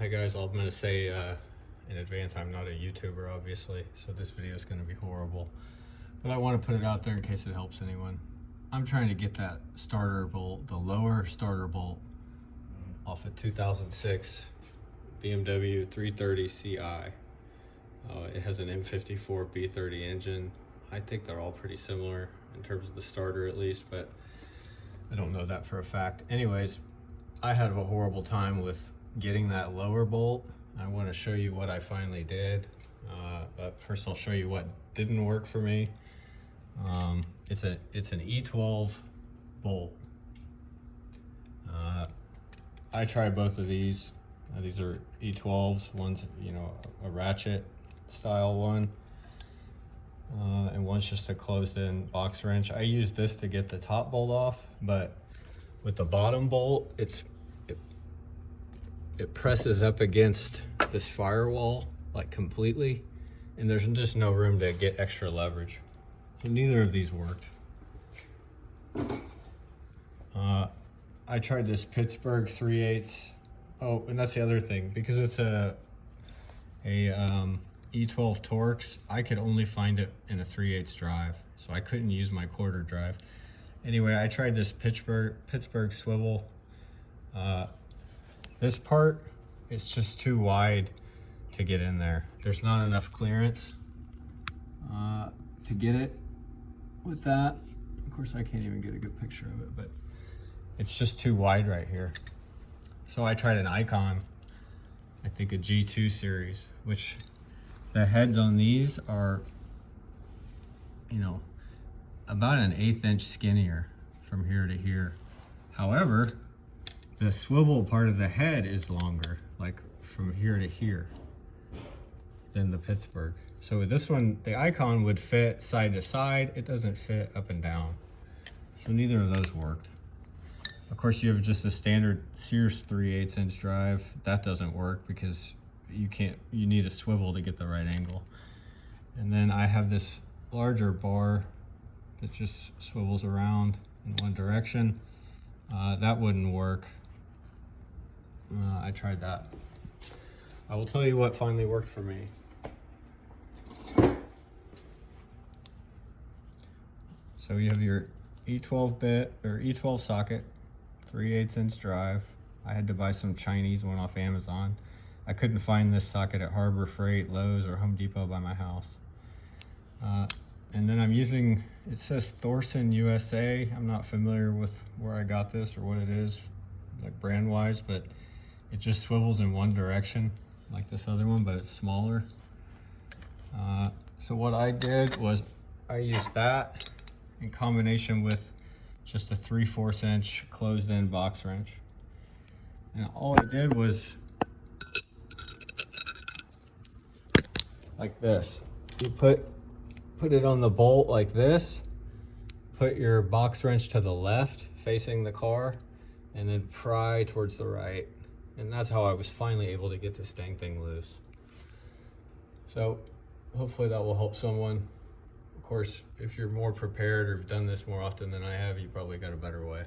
Hi guys, I'm going to say in advance I'm not a YouTuber obviously, so this video is going to be horrible. But I want to put it out there in case it helps anyone. I'm trying to get that starter bolt, the lower starter bolt, off a 2006 BMW 330 Ci. It has an M54 B30 engine. I think they're all pretty similar in terms of the starter at least, but I don't know that for a fact. Anyways, I had a horrible time with getting that lower bolt. I want to show you what I finally did, but first I'll show you what didn't work for me. It's an E12 bolt. I tried both of these. These are E12s. One's a ratchet style one, and one's just a closed-in box wrench. I used this to get the top bolt off, but with the bottom bolt, it presses up against this firewall like completely, and there's just no room to get extra leverage. So neither of these worked. I tried this Pittsburgh 3/8. Oh, and that's the other thing, because it's a E12 Torx, I could only find it in a 3/8 drive, so I couldn't use my quarter drive. Anyway, I tried this Pittsburgh swivel. This part, it's just too wide to get in there. There's not enough clearance to get it with that. Of course, I can't even get a good picture of it, but it's just too wide right here. So I tried an Icon, I think a G2 series, which the heads on these are, about an 1/8 inch skinnier from here to here. However, the swivel part of the head is longer, like from here to here, than the Pittsburgh. So with this one, the Icon would fit side to side. It doesn't fit up and down. So neither of those worked. Of course, you have just a standard Sears 3/8 inch drive. That doesn't work because you need a swivel to get the right angle. And then I have this larger bar that just swivels around in one direction. That wouldn't work. I tried that. I will tell you what finally worked for me. So you have your E12 bit or E12 socket, 3/8 inch drive. I had to buy some Chinese one off Amazon. I couldn't find this socket at Harbor Freight, Lowe's, or Home Depot by my house. And then I'm using, it says Thorson USA. I'm not familiar with where I got this or what it is, like brand wise, but it just swivels in one direction like this other one, but it's smaller. So what I did was I used that in combination with just a 3/4 inch closed-in box wrench. And all I did was like this. You put it on the bolt like this, put your box wrench to the left facing the car, and then pry towards the right. And that's how I was finally able to get this dang thing loose. So hopefully that will help someone. Of course, if you're more prepared or have done this more often than I have, you probably got a better way.